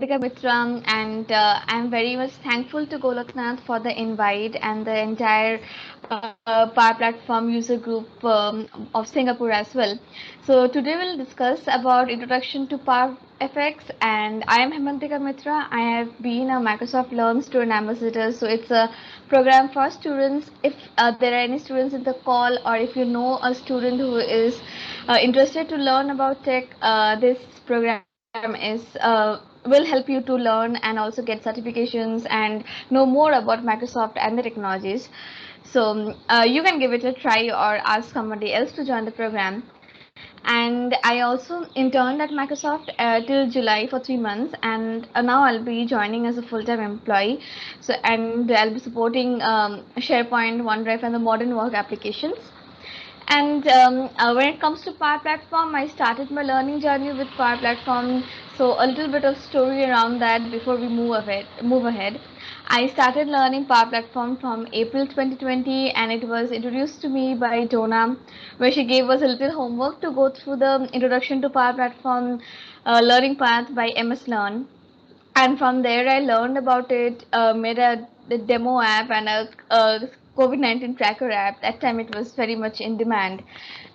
Mitra, and I'm very much thankful to Golaknath for the invite and the entire Power Platform user group of Singapore as well. So today we'll discuss about introduction to Power FX, and I am Hemantika Mitra. I have been a Microsoft Learn Student Ambassador, so it's a program for students. If there are any students in the call, or if you know a student who is interested to learn about tech, this program is will help you to learn and also get certifications and know more about Microsoft and the technologies. So you can give it a try or ask somebody else to join the program. And I also interned at Microsoft till July for 3 months, and now I'll be joining as a full-time employee. So, and I'll be supporting SharePoint, OneDrive, and the modern work applications. And when it comes to Power Platform, I started my learning journey with Power Platform. So a little bit of story around that before we move ahead. I started learning Power Platform from April 2020, and it was introduced to me by Donna, where she gave us a little homework to go through the introduction to Power Platform learning path by MS Learn. And from there I learned about it, made a the demo app and a COVID-19 tracker app. That time it was very much in demand,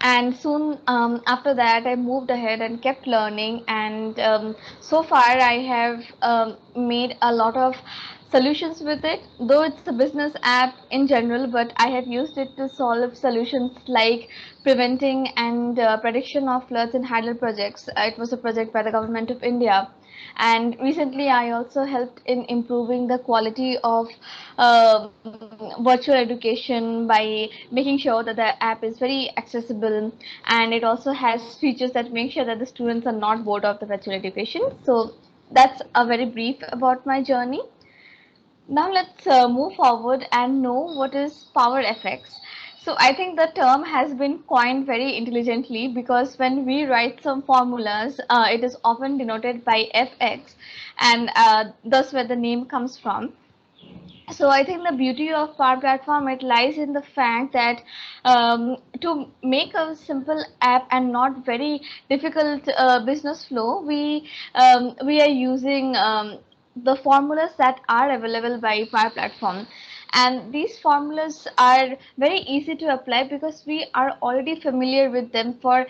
and soon after that I moved ahead and kept learning, and so far I have made a lot of solutions with it, though it's a business app in general, but I have used it to solve solutions like preventing and prediction of floods in hydel projects. It was a project by the government of India, and recently I also helped in improving the quality of virtual education by making sure that the app is very accessible, and it also has features that make sure that the students are not bored of the virtual education. So that's a very brief about my journey. Now let's move forward and know what is power FX. So I think the term has been coined very intelligently, because when we write some formulas, it is often denoted by FX, and thus where the name comes from. So I think the beauty of Power Platform, it lies in the fact that to make a simple app and not very difficult business flow, we are using the formulas that are available by Power Platform. And these formulas are very easy to apply because we are already familiar with them. For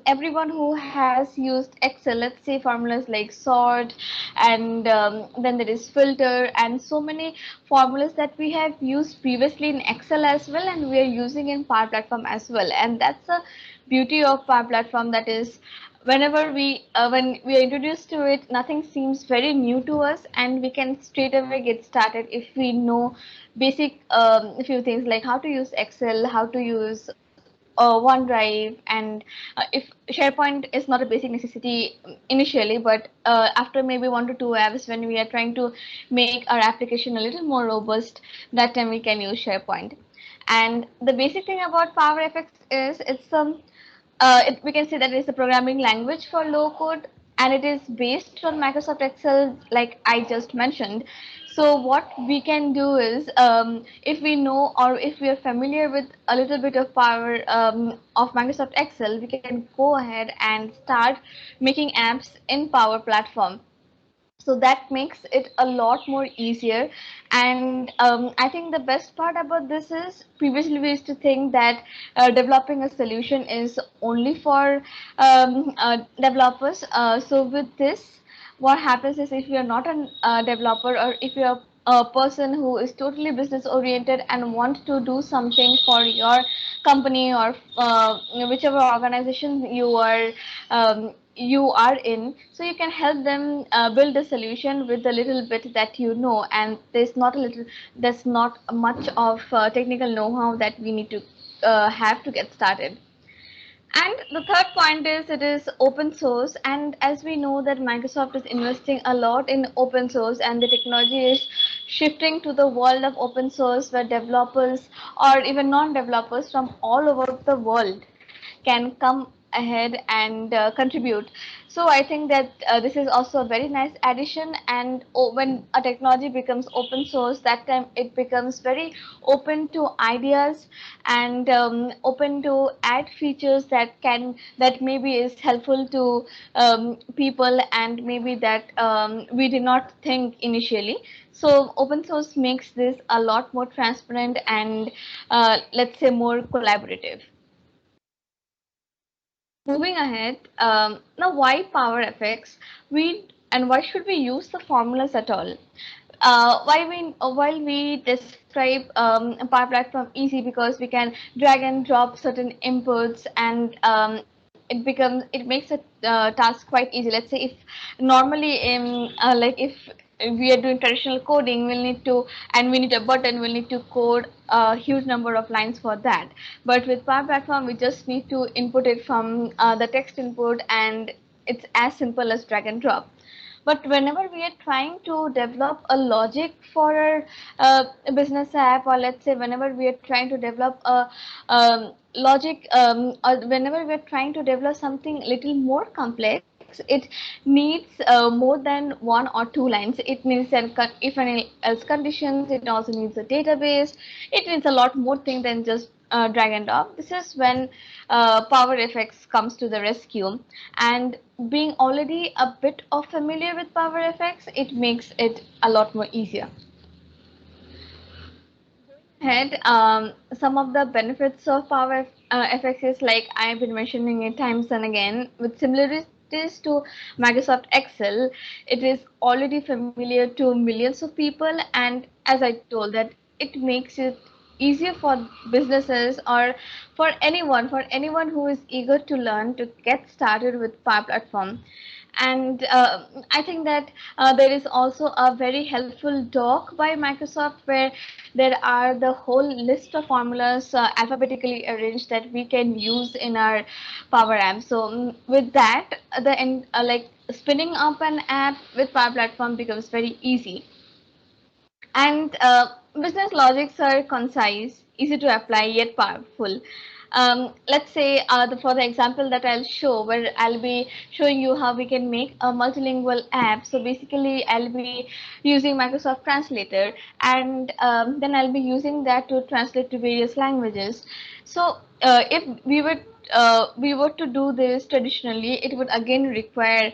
everyone who has used Excel, let's say formulas like sort, and then there is filter, and so many formulas that we have used previously in Excel as well, and we are using in Power Platform as well. And that's the beauty of Power Platform, that is, whenever when we are introduced to it, nothing seems very new to us, and we can straight away get started if we know basic few things like how to use Excel, how to use OneDrive, and if SharePoint is not a basic necessity initially, but after maybe 1 to 2 hours, when we are trying to make our application a little more robust, that time we can use SharePoint. And the basic thing about PowerFX is we can say that it is a programming language for low code, and it is based on Microsoft Excel, like I just mentioned. So what we can do is, if we know or if we are familiar with a little bit of power of Microsoft Excel, we can go ahead and start making apps in Power Platform. So that makes it a lot more easier. And I think the best part about this is, previously we used to think that developing a solution is only for developers. So with this, what happens is, if you're not a developer, or if you're a person who is totally business oriented and want to do something for your company, or whichever organization you are in, so you can help them build a solution with the little bit that you know. And there's not much of technical know-how that we need to have to get started. And the third point is, it is open source, and as we know that Microsoft is investing a lot in open source, and the technology is shifting to the world of open source, where developers or even non-developers from all over the world can come ahead and contribute. So I think that this is also a very nice addition. And when a technology becomes open source, that time it becomes very open to ideas and open to add features that maybe is helpful to people, and maybe that we did not think initially. So open source makes this a lot more transparent and let's say more collaborative. Moving ahead, now why Power FX? Why should we use the formulas at all? While we describe Power Platform easy because we can drag and drop certain inputs, and it makes a task quite easy. Let's say if normally in like if we are doing traditional coding, we need a button, we'll need to code a huge number of lines for that. But with Power Platform, we just need to input it from the text input, and it's as simple as drag and drop. But whenever we are trying to develop a logic for a business app, or let's say whenever we are trying to develop a logic, or whenever we are trying to develop something little more complex, it needs more than one or two lines. It needs if any else conditions. It also needs a database. It needs a lot more thing than just drag and drop. This is when Power FX comes to the rescue, and being already a bit of familiar with Power FX, it makes it a lot more easier. Ahead, some of the benefits of Power FX is like I've been mentioning it times and again. With similarities to Microsoft Excel, it is already familiar to millions of people, and as I told that it makes it easier for businesses or for anyone who is eager to learn to get started with Power Platform. And I think that there is also a very helpful doc by Microsoft where there are the whole list of formulas alphabetically arranged that we can use in our Power App. So with that, like spinning up an app with Power Platform becomes very easy. And business logics are concise, easy to apply, yet powerful. Let's say for the example that I'll show, where I'll be showing you how we can make a multilingual app. So basically, I'll be using Microsoft Translator, and then I'll be using that to translate to various languages. So if we were to do this traditionally, it would again require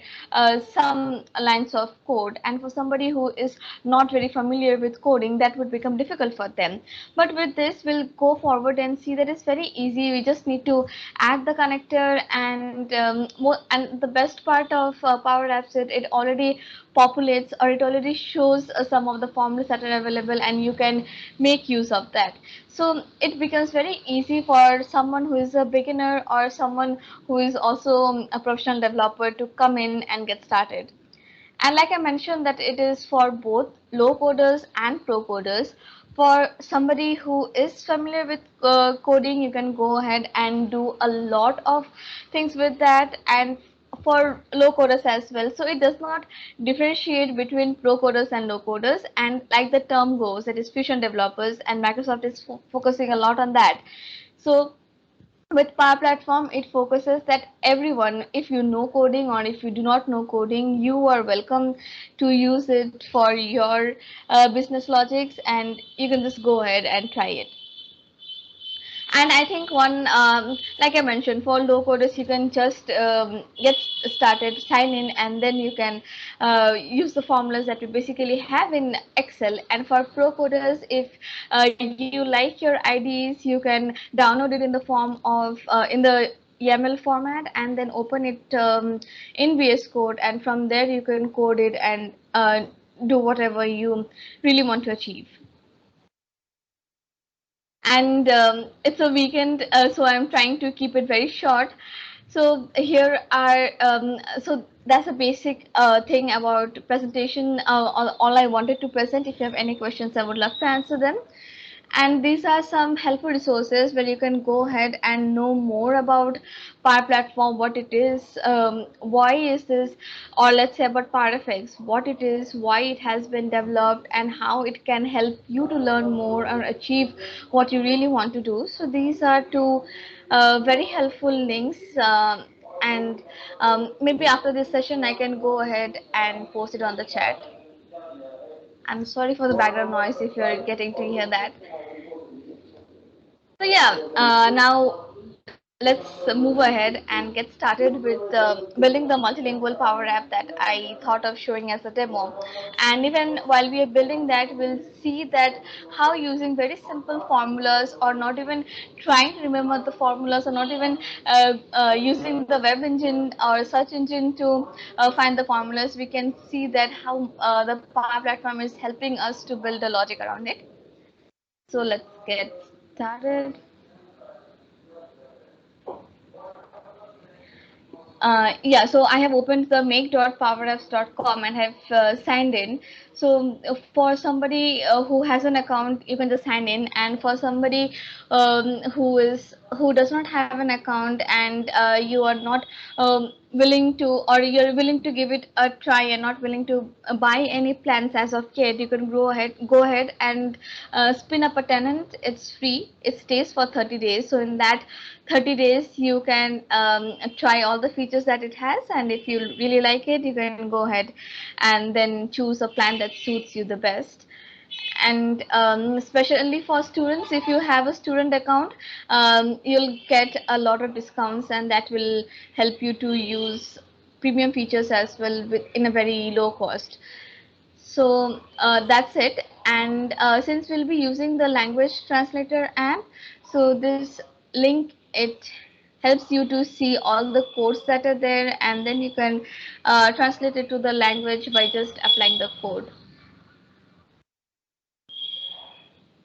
some lines of code, and for somebody who is not very familiar with coding, that would become difficult for them. But with this, we'll go forward and see that it's very easy. We just need to add the connector, and the best part of Power Apps is it already populates, or it already shows some of the formulas that are available, and you can make use of that. So it becomes very easy for someone who is a beginner or someone who is also a professional developer to come in and get started. And like I mentioned, that it is for both low coders and pro coders. For somebody who is familiar with coding, you can go ahead and do a lot of things with that, and for low coders as well. So it does not differentiate between pro coders and low coders. And like the term goes, that is fusion developers, and Microsoft is focusing a lot on that. So with Power Platform, it focuses that everyone, if you know coding or if you do not know coding, you are welcome to use it for your business logics, and you can just go ahead and try it. And I think like I mentioned, for low coders, you can just get started, sign in, and then you can use the formulas that you basically have in Excel. And for pro coders, if you like your IDs, you can download it in the form of in the YAML format, and then open it in VS Code, and from there you can code it and do whatever you really want to achieve. And it's a weekend, so I'm trying to keep it very short. So here are so that's a basic thing about presentation. All I wanted to present. If you have any questions, I would love to answer them. And these are some helpful resources where you can go ahead and know more about Power Platform, what it is, why is this, or let's say about Power FX, what it is, why it has been developed, and how it can help you to learn more or achieve what you really want to do. So these are two very helpful links. and maybe after this session I can go ahead and post it on the chat. I'm sorry for the background noise if you're getting to hear that. So yeah, now let's move ahead and get started with building the multilingual Power App that I thought of showing as a demo. And even while we are building that, we'll see that how using very simple formulas, or not even trying to remember the formulas, or not even using the web engine or search engine to find the formulas, we can see that how the Power Platform is helping us to build a logic around it. So let's get started. Yeah, so I have opened the make.powerapps.com and have signed in. So for somebody who has an account, you can just sign in, and for somebody who does not have an account, and you are not willing to, or you're willing to give it a try and not willing to buy any plans as of yet, you can go ahead and spin up a tenant. It's free. It stays for 30 days. So in that 30 days you can try all the features that it has, and if you really like it, you can go ahead and then choose a plan that suits you the best. And especially for students, if you have a student account, you'll get a lot of discounts, and that will help you to use premium features as well in a very low cost. So that's it. And since we'll be using the language translator app, so this link, it helps you to see all the codes that are there, and then you can translate it to the language by just applying the code.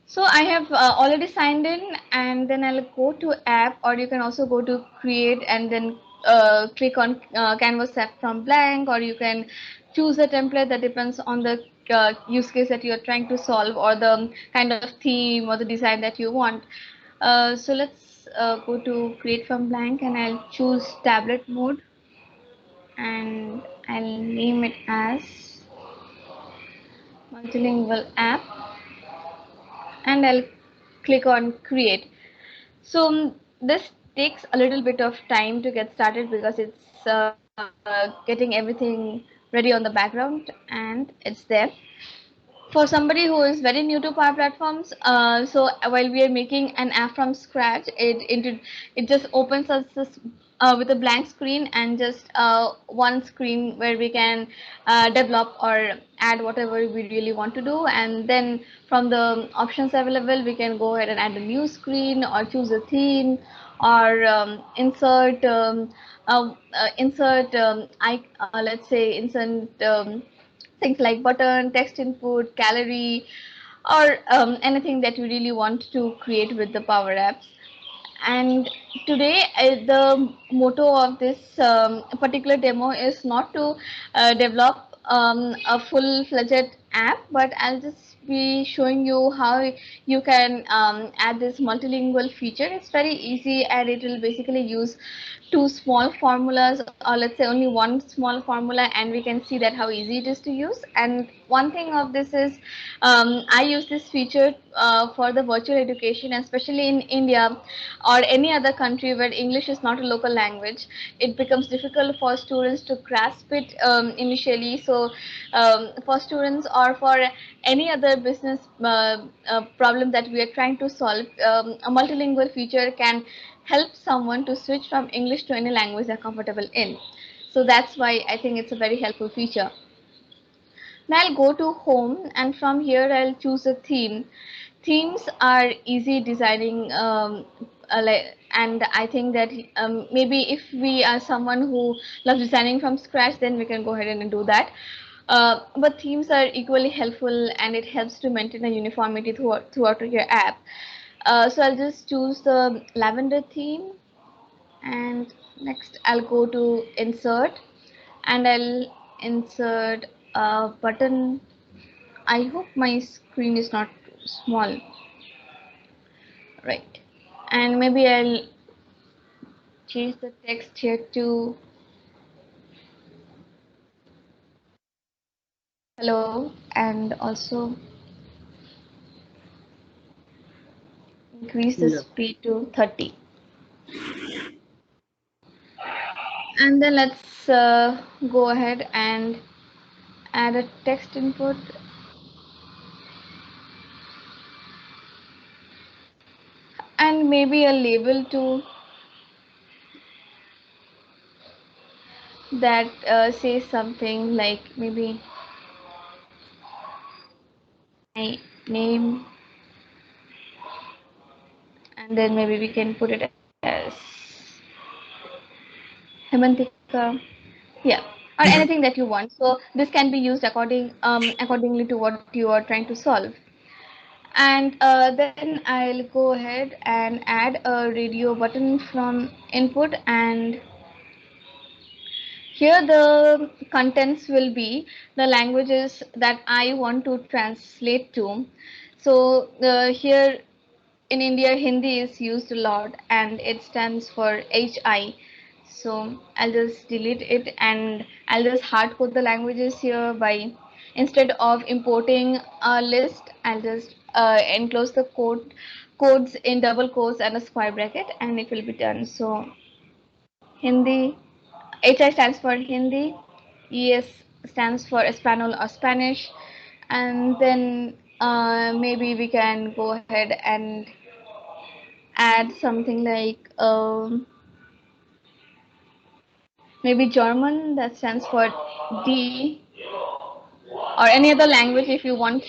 So I have already signed in, and then I'll go to app, or you can also go to create and then click on canvas app from blank, or you can choose a template that depends on the use case that you're trying to solve, or the kind of theme or the design that you want. So let's go to create from blank, and I'll choose tablet mode, and I'll name it as multilingual app, and I'll click on create. So this takes a little bit of time to get started because it's getting everything ready on the background, and it's there. For somebody who is very new to Power Platforms, so while we are making an app from scratch, it just opens us this with a blank screen, and just one screen where we can develop or add whatever we really want to do. And then from the options available, we can go ahead and add a new screen, or choose a theme, or insert let's say insert things like button, text input, gallery, or anything that you really want to create with the Power Apps. And today, the motto of this particular demo is not to develop a full-fledged app, but I'll just be showing you how you can add this multilingual feature. It's very easy, and it will basically use two small formulas, or let's say only one small formula, and we can see that how easy it is to use. And one thing of this is, I use this feature for the virtual education, especially in India or any other country where English is not a local language. It becomes difficult for students to grasp it initially. So for students, or for any other business problem that we are trying to solve, a multilingual feature can help someone to switch from English to any language they're comfortable in. So that's why I think it's a very helpful feature. Now I'll go to home, and from here I'll choose a theme. Themes are easy designing, and I think that maybe if we are someone who loves designing from scratch, then we can go ahead and do that. But themes are equally helpful, and it helps to maintain a uniformity throughout your app. So I'll just choose the lavender theme, and next I'll go to insert, and I'll insert a button. I hope my screen is not small, right? And maybe I'll change the text here to hello, and also increase the speed to 30. And then let's go ahead and add a text input and maybe a label to that says something like maybe my name, and then maybe we can put it as Hemantika, yeah, or anything that you want. So this can be used accordingly to what you are trying to solve. And then I'll go ahead and add a radio button from input, and here the contents will be the languages that I want to translate to. So here in India, Hindi is used a lot and it stands for HI. So I'll just delete it and I'll just hard code the languages here by, instead of importing a list, I'll just enclose the codes in double quotes and a square bracket, and it will be done. So Hindi, HI stands for Hindi, ES stands for Espanol or Spanish, and then maybe we can go ahead and add something like maybe German, that stands for D, or any other language. If you want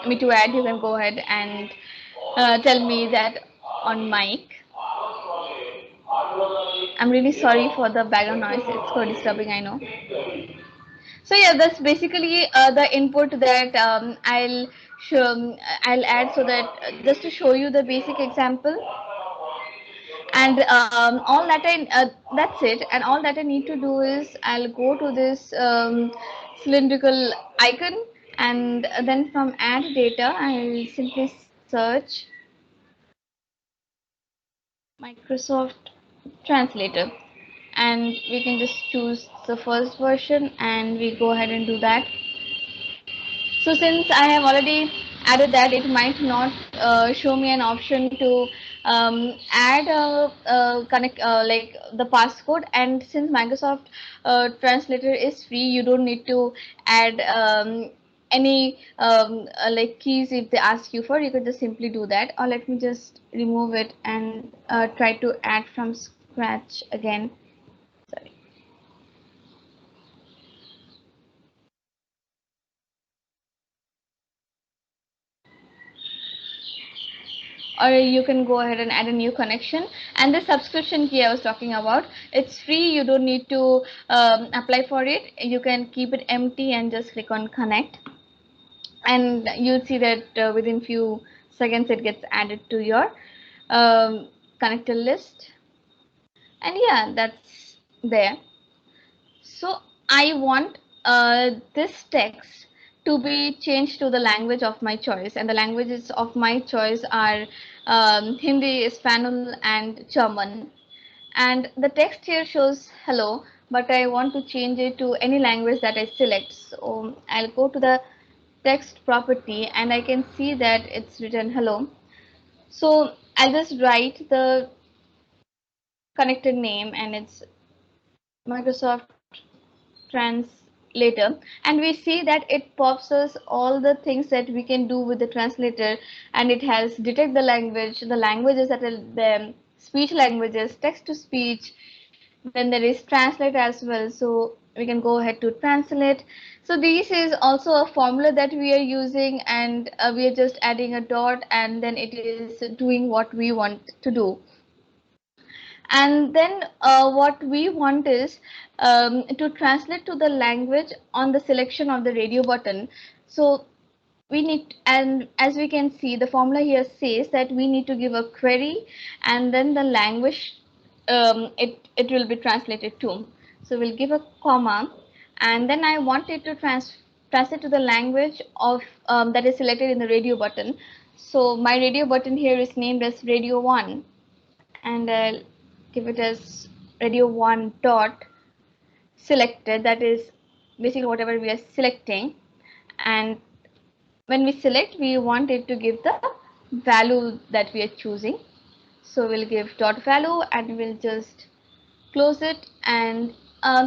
me to add, you can go ahead and tell me that on mic. I'm really sorry for the background noise, it's quite disturbing, I know. So yeah, that's basically the input that I'll add, so that just to show you the basic example. And all that that's it, and all that I need to do is I'll go to this cylindrical icon, and then from add data I'll simply search Microsoft Translator, and we can just choose the first version and we go ahead and do that. So since I have already added that, it might not show me an option to add connect like the passcode. And since Microsoft Translator is free, you don't need to add any like keys. If they ask you for, you could just simply do that. Or let me just remove it and try to add from scratch again. Sorry. Or you can go ahead and add a new connection. And the subscription key I was talking about, it's free, you don't need to apply for it. You can keep it empty and just click on connect, and you'll see that within few seconds it gets added to your connector list. And yeah, that's there. So I want this text to be changed to the language of my choice, and the languages of my choice are Hindi, Espanol, and German. And the text here shows hello, but I want to change it to any language that I select. So I'll go to the text property and I can see that it's written hello. So I'll just write the connected name, and it's Microsoft Translator, and we see that it pops us all the things that we can do with the translator. And it has detect the language, the languages that are the speech languages, text to speech, then there is translate as well, so we can go ahead to translate. So this is also a formula that we are using, and we are just adding a dot, and then it is doing what we want to do. And then what we want is to translate to the language on the selection of the radio button. So we need, and as we can see, the formula here says that we need to give a query and then the language it will be translated to. So we'll give a comma, and then I want it to translate to the language of that is selected in the radio button. So my radio button here is named as radio 1, and I'll give it as radio 1 dot selected, that is basically whatever we are selecting. And when we select, we want it to give the value that we are choosing. So we'll give dot value and we'll just close it, and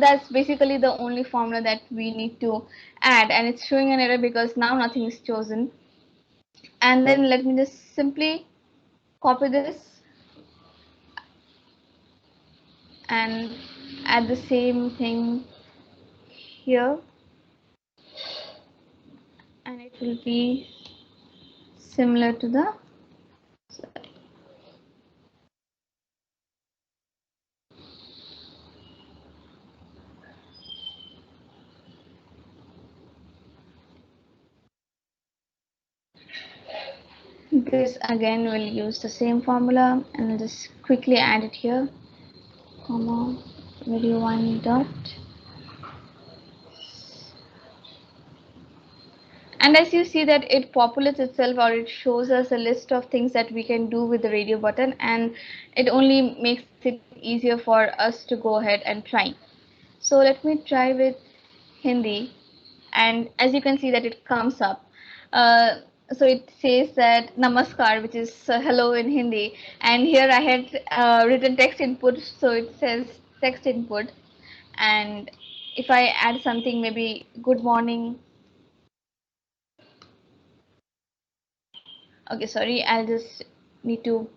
that's basically the only formula that we need to add, and it's showing an error because now nothing is chosen. And then let me just simply copy this and add the same thing here, and it will be similar to the this. Again we'll use the same formula and just quickly add it here, comma video 1 dot. And as you see that it populates itself, or it shows us a list of things that we can do with the radio button, and it only makes it easier for us to go ahead and try. So let me try with Hindi, and as you can see that it comes up. So it says that Namaskar, which is hello in Hindi, and here I had written text input, so it says text input. And if I add something, maybe good morning. Okay, sorry, I'll just need to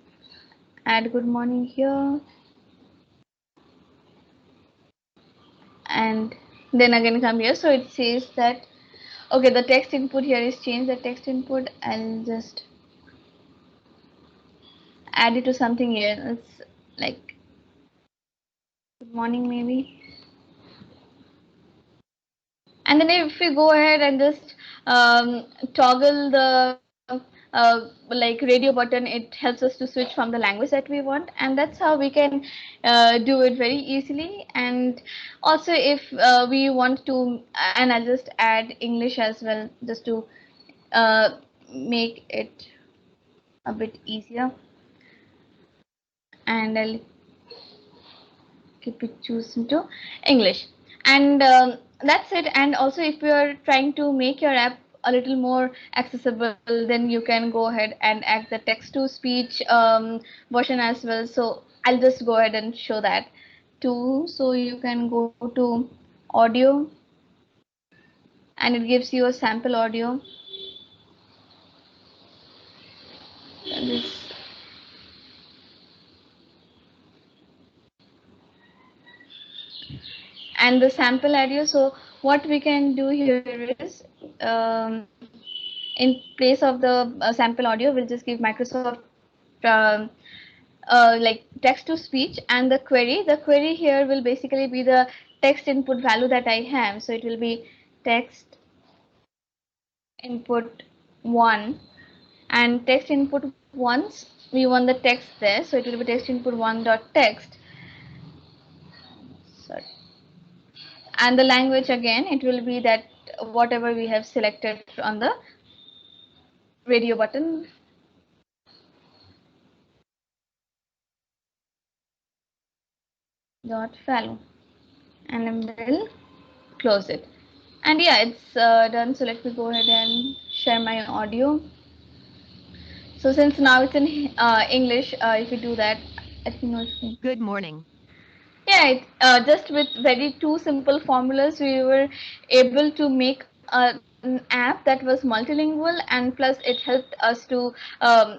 add good morning here, and then again come here. So it says that, okay, the text input here is changed. The text input, I'll just add it to something here. It's like good morning maybe. And then if we go ahead and just toggle the like radio button, it helps us to switch from the language that we want, and that's how we can do it very easily. And also if we want to, and I'll just add English as well, just to uh, make it a bit easier, and I'll keep it chosen to English. And that's it. And also if you are trying to make your app a little more accessible, then you can go ahead and add the text to speech version as well. So I'll just go ahead and show that too. So you can go to audio, and it gives you a sample audio. This, and the sample audio. So what we can do here is, in place of the sample audio, we'll just give Microsoft um, like text to speech, and the query here will basically be the text input value that I have. So it will be text input 1, and text input once we want the text there, so it will be text input 1 dot text. Sorry. And the language, again it will be that whatever we have selected on the radio button. Dot value, and then we'll close it. And yeah, it's done. So let me go ahead and share my audio. So since now it's in English, if you do that, let me know if you... Good morning. Yeah, just with very two simple formulas, we were able to make an app that was multilingual, and plus it helped us to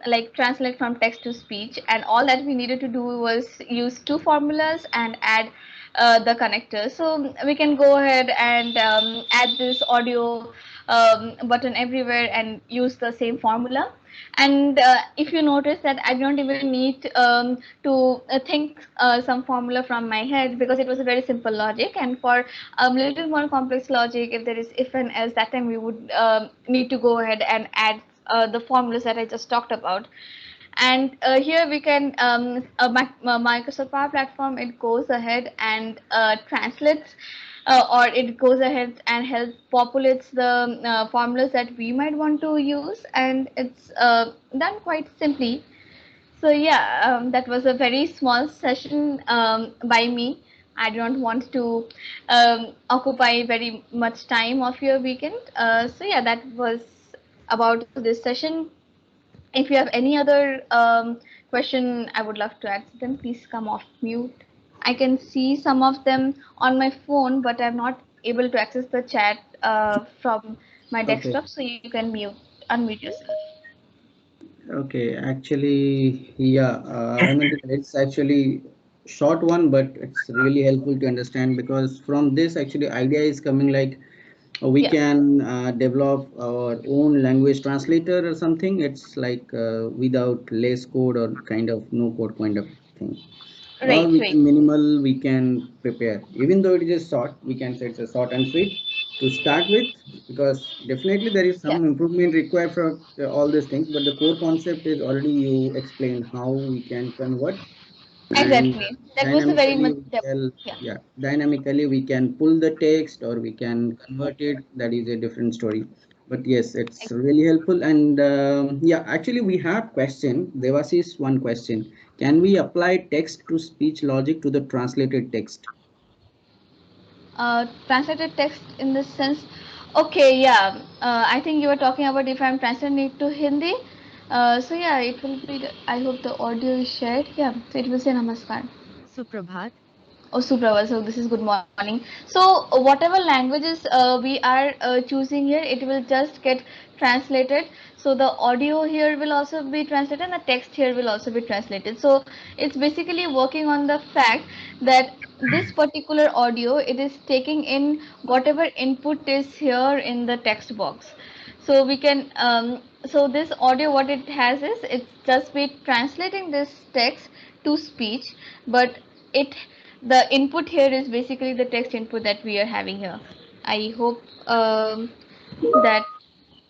like translate from text to speech. And all that we needed to do was use two formulas and add the connector. So we can go ahead and add this audio button everywhere and use the same formula. And if you notice that I don't even need to think some formula from my head, because it was a very simple logic. And for a little more complex logic, if there is if and else, that time we would need to go ahead and add the formulas that I just talked about. And here we can Microsoft Power Platform, it goes ahead and translates or it goes ahead and helps populates the formulas that we might want to use, and it's done quite simply. So yeah, that was a very small session by me. I don't want to occupy very much time of your weekend. So yeah, that was about this session. If you have any other question, I would love to answer them. Please come off mute. I can see some of them on my phone, but I'm not able to access the chat from my Okay. desktop. So you can unmute yourself. Okay. Actually, yeah. I mean, it's actually short one, but it's really helpful to understand because from this actually idea is coming like we Yeah, can develop our own language translator or something. It's like without less code or kind of no code kind of thing. Or right, we right. can minimal, we can prepare. Even though it is short, we can say it's a short and sweet to start with, because definitely there is Yeah, some improvement required for all these things. But the core concept is already you explained how we can convert, and exactly. That was a very dynamically much we depth. can, Yeah. yeah, dynamically we can pull the text or we can convert it. That is a different story. But yes, it's really helpful. And yeah, actually we have question. Devasis, one question: can we apply text to speech logic to the translated text? Translated text in the sense, okay, yeah. I think you were talking about if I'm translating it to Hindi. So yeah, it will be. I hope the audio is shared. Yeah, so it will say Namaskar. Suprabhat. Oh, Suprava, so this is good morning. So, whatever languages we are choosing here, it will just get translated. So, the audio here will also be translated, and the text here will also be translated. So, it's basically working on the fact that this particular audio, it is taking in whatever input is here in the text box. So, we can, so this audio, what it has is, it's just be translating this text to speech, but it the input here is basically the text input that we are having here. I hope that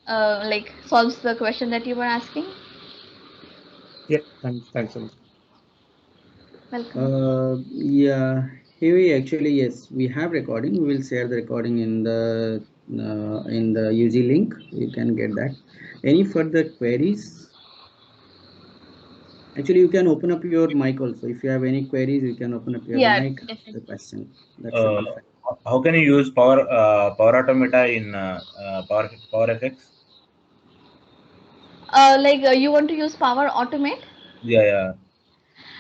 like solves the question that you were asking. Yeah, thanks so much. Welcome. Yeah, here we actually, yes, we have recording. We will share the recording in the UG link. You can get that. Any further queries? Actually, you can open up your mic also. If you have any queries, you can open up your Yeah, mic, ask the definitely. question. That should Uh, be fine. how can you use Power Automata in Power FX? Like you want to use Power Automate? Yeah, yeah.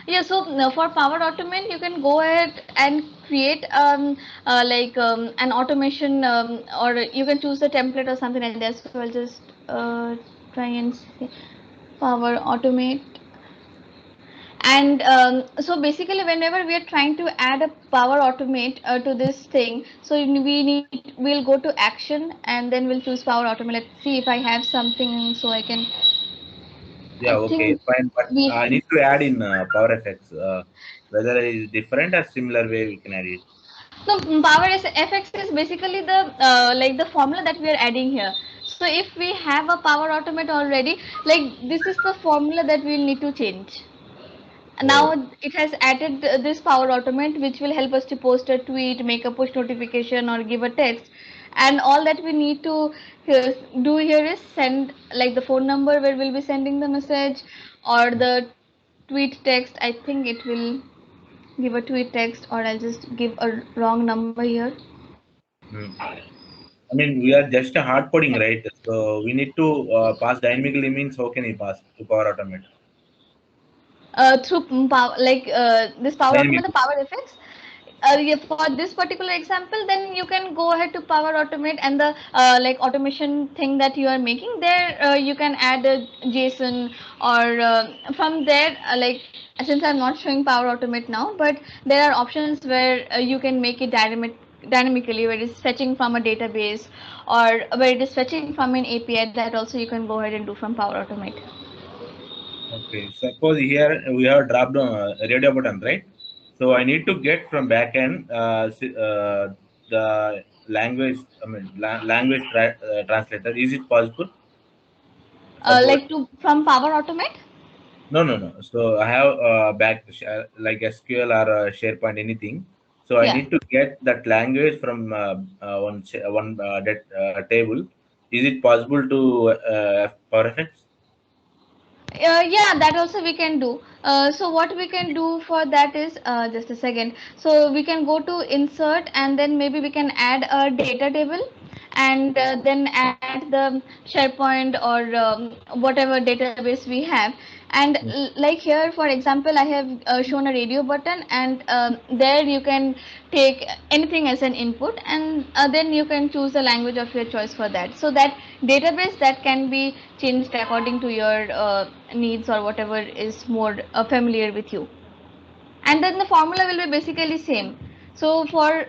Yeah, so for Power Automate, you can go ahead and create like an automation, or you can choose a template or something like that. So I'll just try and say Power Automate. And so basically, whenever we are trying to add a Power Automate to this thing, so we'll go to Action and then we'll choose Power Automate. Let's see if I have something so I can. I Yeah, okay, think fine. But we I need to add in Power FX. Whether it is different or similar way we can add it. no Power FX is basically the like the formula that we are adding here. So if we have a Power Automate already, like this is the formula that we'll need to change. Oh, Now it has added this Power Automate, which will help us to post a tweet, make a push notification, or give a text. And all that we need to uh, do here is send like the phone number where we'll be sending the message, or the tweet text. I think it will give a tweet text, or I'll just give a wrong number here. hmm. I mean, we are just hard Yeah. coding, right? So we need to pass dynamically means how can we pass to Power Automate? Through power, like this Power Automate, the Dynamic. Power Effects. Yeah, for this particular example, then you can go ahead to Power Automate, and the like automation thing that you are making there, you can add a JSON, or from there, like since I'm not showing Power Automate now, but there are options where you can make it dynamically, where it's fetching from a database, or where it is fetching from an API. That also you can go ahead and do from Power Automate. Okay, suppose here we have dropped on radio button, right? So I need to get from backend the language. I mean, translator. Is it possible? Suppose Like to from Power Automate. no, no, no. So I have like SQL or SharePoint anything. So I Yeah. need to get that language from one table. Is it possible to Power FX? Yeah, that also we can do. So what we can do for that is just a second. So we can go to insert, and then maybe we can add a data table, and then add the SharePoint or whatever database we have, And like here, for example, I have shown a radio button, and there you can take anything as an input, and then you can choose the language of your choice for that. So that database that can be changed according to your needs or whatever is more familiar with you. And then the formula will be basically same. So for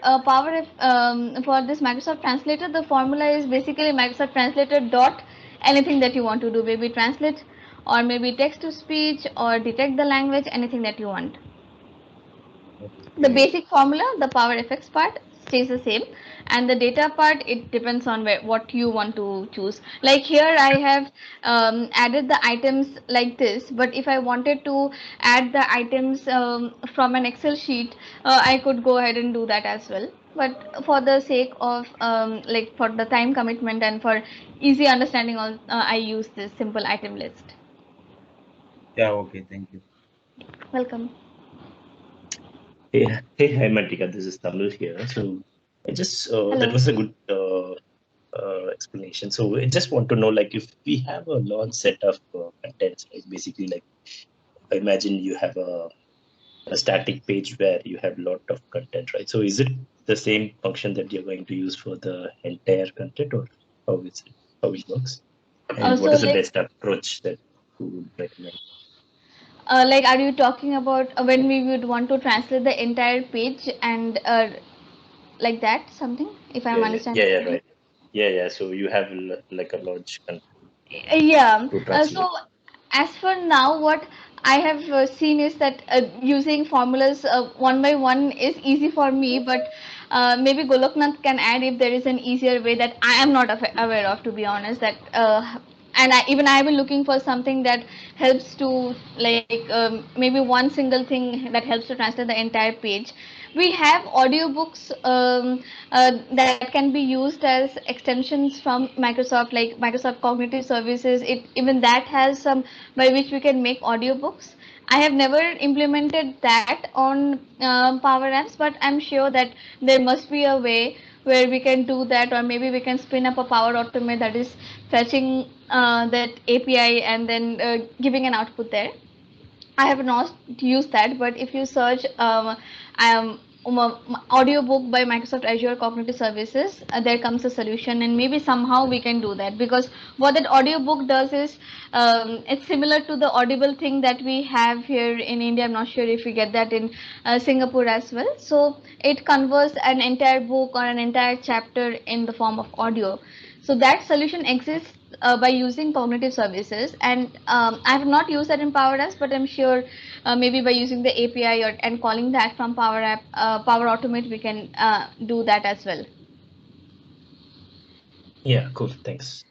for this Microsoft Translator, the formula is basically Microsoft Translator dot anything that you want to do, maybe translate or maybe text to speech or detect the language, anything that you want. The basic formula, the PowerFX part stays the same, and the data part, it depends on what you want to choose. Like here I have added the items like this, but if I wanted to add the items from an Excel sheet, I could go ahead and do that as well. But for the sake of like for the time commitment and for easy understanding, I use this simple item list. Yeah, okay, thank you. Welcome. Hey, hi, Mantika. This is Tamil here. So I just that Hello. was a good explanation. So I just want to know, like, if we have a large set of contents, like basically, like, I imagine you have a static page where you have a lot of content, right? So is it the same function that you're going to use for the entire content, or how is it? How it works? And what So is the like best approach that you would recommend? like, are you talking about when we would want to translate the entire page and like that something? If I'm understanding Yeah, correctly. right. Yeah. So you have like a large content Yeah. to translate. So as for now, what I have seen is that using formulas one by one is easy for me, but maybe Goloknath can add if there is an easier way that I am not aware of, to be honest. That and even I have been looking for something that helps to like maybe one single thing that helps to translate the entire page. We have audiobooks that can be used as extensions from Microsoft, like Microsoft Cognitive Services. It even that has some by which we can make audiobooks. I have never implemented that on Power Apps, but I'm sure that there must be a way where we can do that, or maybe we can spin up a Power Automate that is fetching that API and then giving an output there. I have not used that, but if you search audiobook by Microsoft Azure Cognitive Services, there comes a solution, and maybe somehow we can do that, because what that audiobook does is it's similar to the Audible thing that we have here in India. I'm not sure if we get that in Singapore as well. So it converts an entire book or an entire chapter in the form of audio. So that solution exists by using cognitive services, and I have not used that in Power Apps, but I'm sure maybe by using the API and calling that from Power App, Power Automate, we can do that as well. Yeah, cool. Thanks.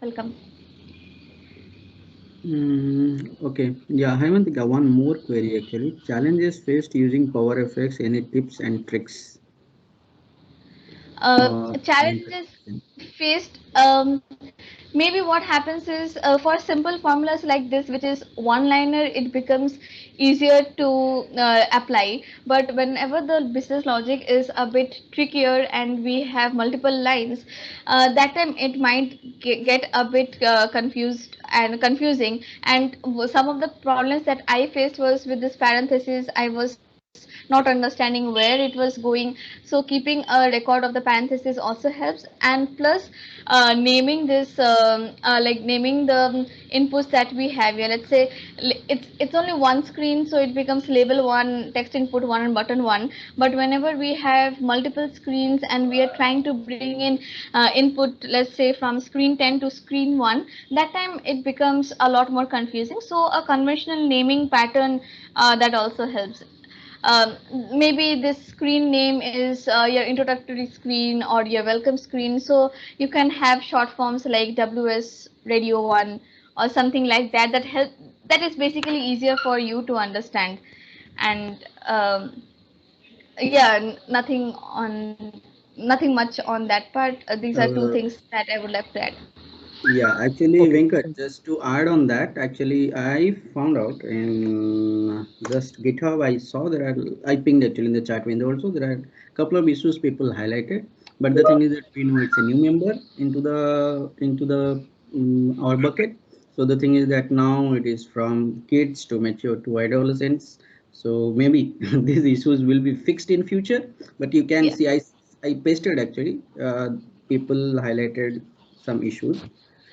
Welcome. Okay. Yeah, Haimantika, one more query actually. Challenges faced using PowerFX, any tips and tricks? Challenges faced, maybe what happens is for simple formulas like this, which is one liner, it becomes easier to apply. But whenever the business logic is a bit trickier and we have multiple lines, that time it might get a bit confused and confusing. And some of the problems that I faced was with this parenthesis. I was not understanding where it was going. So keeping a record of the parentheses also helps, and plus naming this like naming the inputs that we have here. Let's say it's only one screen, so it becomes label one, text input one, and button one. But whenever we have multiple screens and we are trying to bring in input, let's say from screen 10 to screen 1, that time it becomes a lot more confusing. So a conventional naming pattern that also helps. um, Maybe this screen name is your introductory screen or your welcome screen, so you can have short forms like WS Radio 1 or something like that, that is basically easier for you to understand. And yeah, nothing much on that part. These are two Uh, things that I would like to add. Yeah, actually, Okay. Venkat, just to add on that, actually, I found out in just GitHub, I saw there are, I pinged actually in the chat window also, there are a couple of issues people highlighted. But the thing is that we know it's a new member into the our bucket. So the thing is that now it is from kids to mature to adolescents. So maybe these issues will be fixed in future. But you can Yeah. see I pasted actually. People highlighted some issues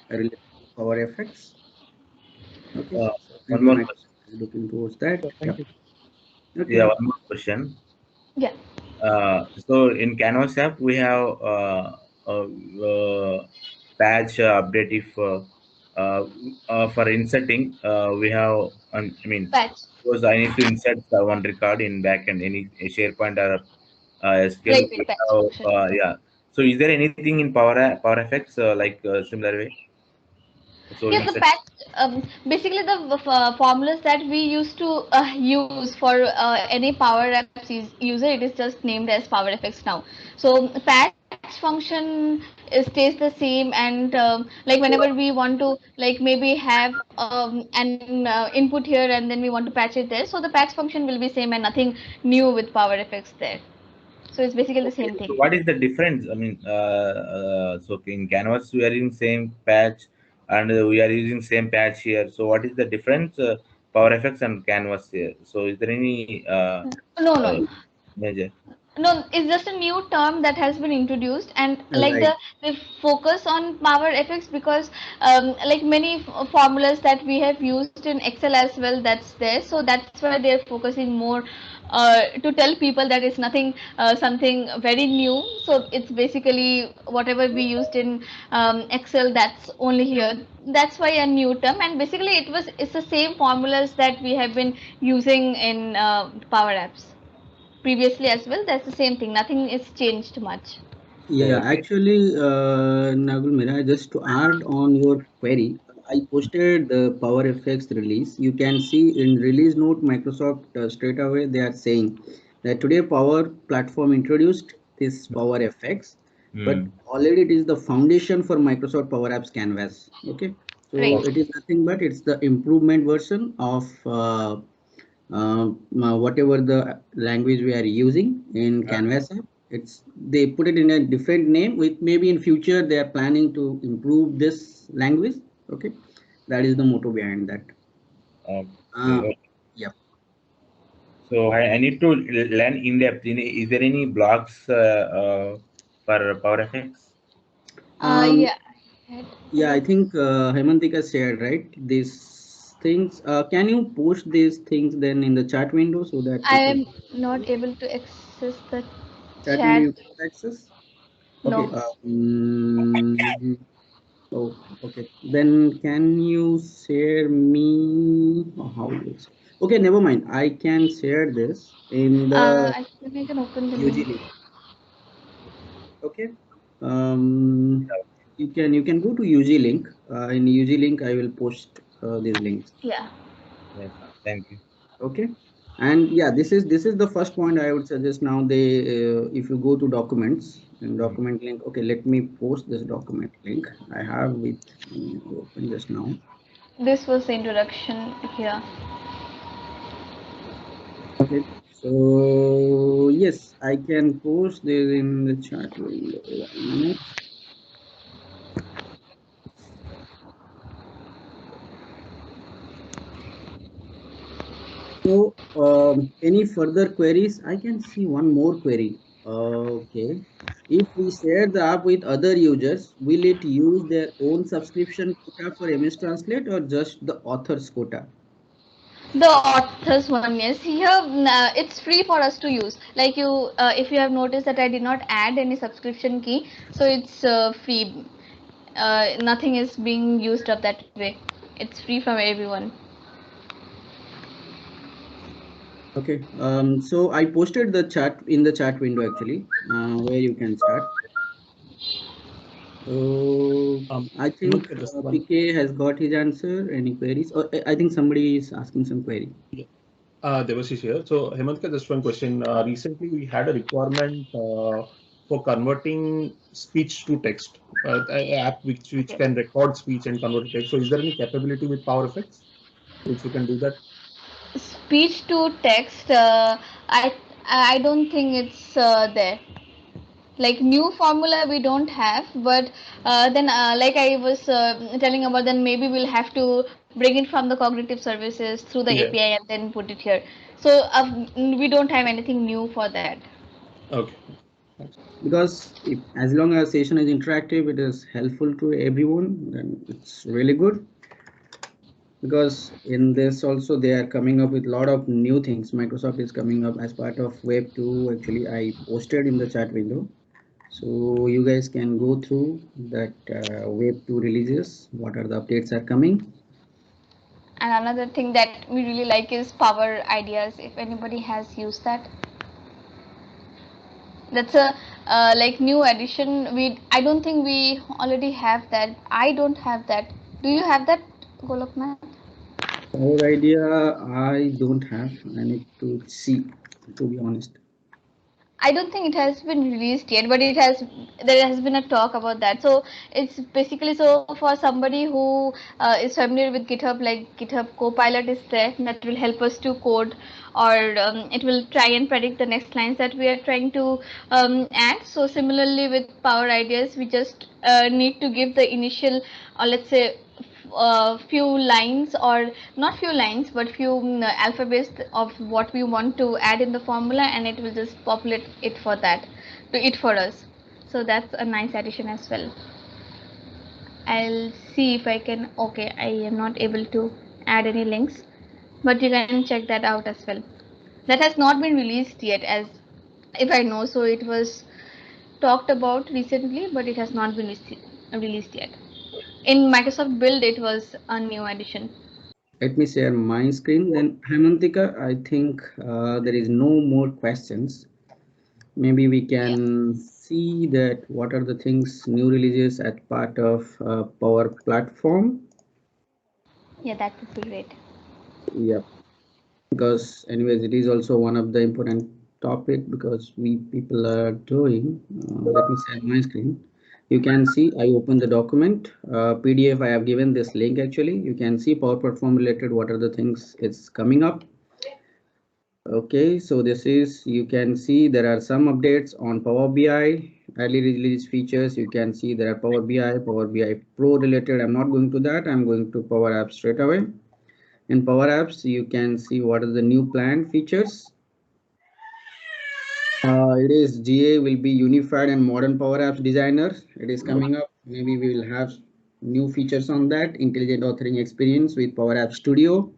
related to power effects. Okay, Uh, so one maybe more question. Microsoft is looking towards that. So Yeah. thank you. Okay. Yeah, one more question. Yeah. So in Canvas app, we have patch update if for inserting, we have, I mean, Patch. because I need to insert one record in backend, any SharePoint or Right. SQL. Right. We Patch have, function. yeah. So is there anything in Power Effects like similar way? So Yeah, the insert. patch, basically the formulas that we used to use for any Power Apps user, it is just named as Power Effects now. So patch function stays the same, and like whenever we want to like maybe have an input here and then we want to patch it there, so the patch function will be same and nothing new with Power Effects there. So it's basically the Okay, same so thing. what is the difference? I mean, so in Canvas we are using same patch, and we are using same patch here. So what is the difference? Power Effects and Canvas here. So is there any No, uh, no. major? No, it's just a new term that has been introduced, and like Right. the focus on power effects because like many formulas that we have used in Excel as well, that's there. So that's why they're focusing more to tell people that it's nothing something very new. So it's basically whatever we used in Excel, that's only here. That's why a new term, and basically it's the same formulas that we have been using in Power Apps previously as well. That's the same thing. Nothing is changed much. Yeah, Okay. actually, Nagul Mira, just to add on your query, I posted the Power Effects release. You can see in release note, Microsoft straight away they are saying that today Power Platform introduced this Power Effects, but Hmm. already it is the foundation for Microsoft Power Apps Canvas. Okay, so Right. it is nothing but it's the improvement version of whatever the language we are using in Canvas app. It's they put it in a different name with maybe in future they are planning to improve this language. Okay, that is the motto behind that. Uh, Okay. yeah. So I need to learn in depth. Is there any blocks for Power Effects? Um, Yeah. yeah, I think Hemantika shared right these things. Can you post these things then in the chat window so that I people am not able to access the chat window chat. you can access? Okay. No. Oh, okay. Then can you share me how is okay, never mind. I can share this in the I think I can open the UG link. link. Okay. Um, you can go to UG link. In UG link, I will post these links. Yeah. Yes, thank you. Okay. And yeah, this is the first point I would suggest. Now they if you go to documents and Hmm. document link. Okay, let me post this document link I have with me open just now. This was the introduction here. Okay, so yes, I can post this in the chat window. 1 minute. So, any further queries? I can see one more query. Okay, if we share the app with other users, will it use their own subscription quota for MS Translate or just the author's quota? The author's one, yes. Here, it's free for us to use. Like you, if you have noticed that I did not add any subscription key, so it's free. Nothing is being used up that way. It's free from everyone. Okay, so I posted the chat in the chat window actually, where you can start. So I think Hemant, just one. PK has got his answer. Any queries? Or I think somebody is asking some query. Yeah. Devashish here. So, Hemantka, just one question. Recently, we had a requirement for converting speech to text, a app which Okay. can record speech and convert to text. So, is there any capability with Power Effects which you can do that? Speech to text. I don't think it's there. Like new formula we don't have, but then like I was telling about, then maybe we'll have to bring it from the cognitive services through the Yeah. API and then put it here. So we don't have anything new for that. Okay. Because if, as long as session is interactive, it is helpful to everyone, then it's really good. Because in this also they are coming up with a lot of new things. Microsoft is coming up as part of Web 2. Actually, I posted in the chat window. So you guys can go through that Web 2 releases, what are the updates are coming. And another thing that we really like is Power Ideas. If anybody has used that, that's a like new addition. I don't think we already have that. I don't have that. Do you have that, Goloknath? Our idea, I don't have. I need to see, to be honest. I don't think it has been released yet, but there has been a talk about that. So it's basically, so for somebody who is familiar with GitHub, like GitHub Copilot is there that will help us to code, or it will try and predict the next lines that we are trying to add. So similarly with Power Ideas, we just need to give the initial, or let's say few lines, or not few lines but few alphabets of what we want to add in the formula, and it will just populate it for that, to it for us. So that's a nice addition as well. I'll see if I can. Okay, I am not able to add any links, but you can check that out as well. That has not been released yet, as if I know. So it was talked about recently, but it has not been released yet. In Microsoft Build, it was a new addition. Let me share my screen. Then Hemantika, I think there is no more questions. Maybe we Yeah. can see that what are the things new releases as part of Power Platform. Yeah, that would be great. Yep. Because anyways, it is also one of the important topic because we people are doing. Let me share my screen. You can see I open the document PDF. I have given this link actually. You can see Power Platform related. What are the things it's coming up? Okay, so this is, you can see there are some updates on Power BI, early release features. You can see there are Power BI Pro related. I'm not going to that. I'm going to Power Apps straight away. In Power Apps, you can see what are the new planned features. It is GA will be unified and modern Power Apps designer. It is coming up. Maybe we will have new features on that. Intelligent authoring experience with Power Apps Studio.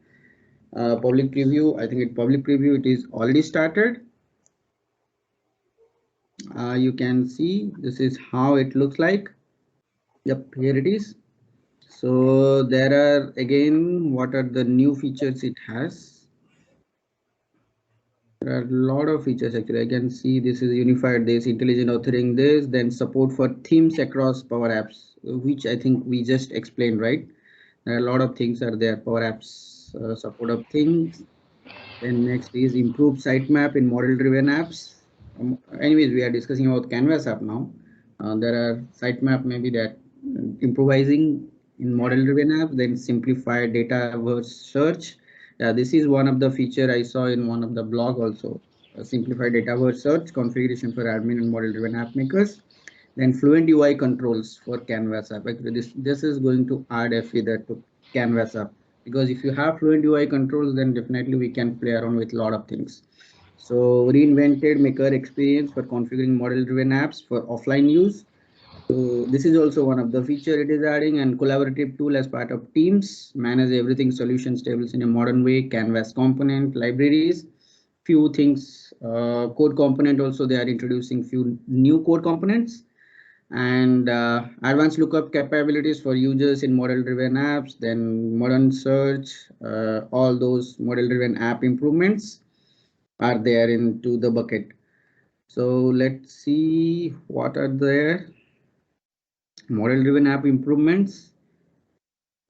Public preview. I think it public preview. It is already started. You can see this is how it looks like. Yep, here it is. So there are again, what are the new features it has? There are a lot of features actually. I can see this is unified, this intelligent authoring, this, then support for themes across Power Apps, which I think we just explained, right? There are a lot of things are there. Power Apps support of things. Then next is improved sitemap in model-driven apps. Anyways, we are discussing about Canvas app now. There are sitemap maybe that improvising in model-driven apps, then simplified data search. This is one of the feature I saw in one of the blog also. Simplified data search configuration for admin and model-driven app makers. Then fluent UI controls for Canvas app. Actually, this is going to add a feather to Canvas app, because if you have fluent UI controls, then definitely we can play around with a lot of things. So reinvented maker experience for configuring model-driven apps for offline use. So this is also one of the feature it is adding, and collaborative tool as part of Teams, manage everything solutions tables in a modern way, Canvas component, libraries, few things, code component also they are introducing few new code components, and advanced lookup capabilities for users in model-driven apps, then modern search, all those model-driven app improvements are there into the bucket. So let's see what are there. Model-driven app improvements.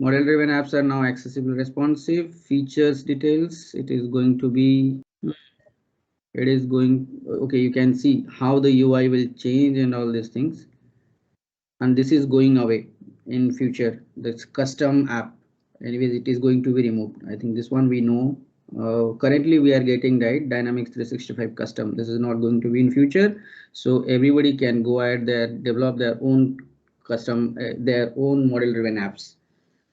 Model-driven apps are now accessible, responsive. Features details. It is going to be. It is going. Okay, you can see how the UI will change and all these things. And this is going away in future. This custom app. Anyways, it is going to be removed. I think this one we know. currently we are getting right Dynamics 365 custom. This is not going to be in future. So everybody can go ahead there, develop their own custom, their own model driven apps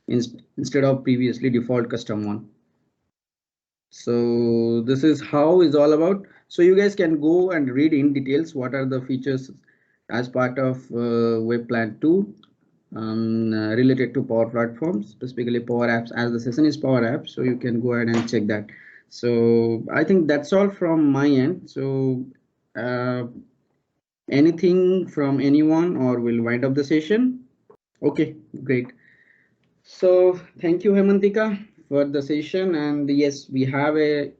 instead of previously default custom one. So this is how it's all about. So you guys can go and read in details what are the features as part of Web Plan 2 related to Power Platforms, specifically Power Apps, as the session is Power Apps. So you can go ahead and check that. So I think that's all from my end. So anything from anyone, or we'll wind up the session? Okay, great. So thank you, Hemantika, for the session. And yes, we have a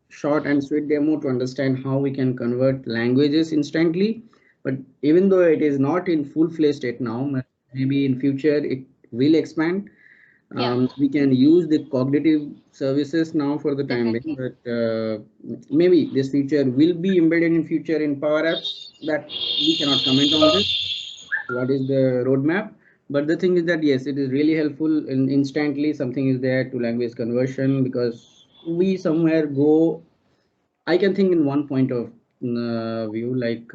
short and sweet demo to understand how we can convert languages instantly. But even though it is not in full-fledged state now, maybe in future it will expand. We can use the cognitive services now for the time being, but maybe this feature will be embedded in future in Power Apps. That we cannot comment on this. What is the roadmap? But the thing is that yes, it is really helpful and instantly something is there to language conversion, because we somewhere go. I can think in one point of view, like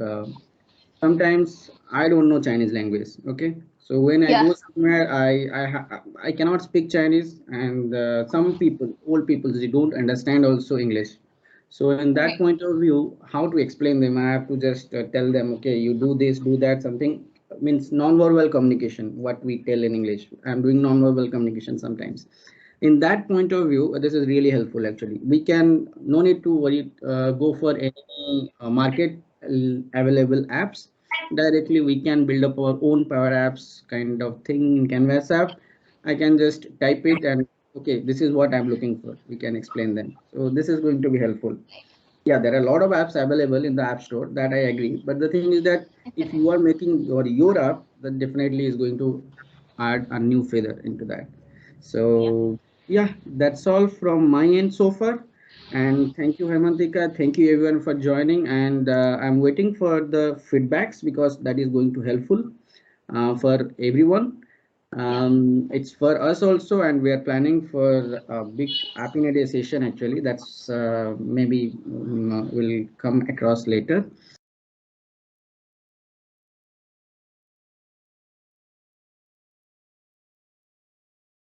sometimes I don't know Chinese language. Okay, so when I go somewhere, I cannot speak Chinese, and some people, old people, they don't understand also English. So in that point of view, how to explain them? I have to just tell them, okay, you do this, do that. Something means non-verbal communication. What we tell in English, I'm doing non-verbal communication sometimes. In that point of view, this is really helpful. Actually, we can no need to worry, go for any market available apps. Directly we can build up our own Power Apps kind of thing in Canvas app. I can just type it and okay, this is what I'm looking for. We can explain them. So this is going to be helpful. Yeah, there are a lot of apps available in the App Store, that I agree. But the thing is that if you are making your app, then definitely is going to add a new feather into that. So yeah, that's all from my end so far. And thank you, Hemantika. Thank you everyone for joining. And I'm waiting for the feedbacks, because that is going to helpful for everyone. It's for us also, and we are planning for a big App in a Day session. Actually, that's maybe will come across later.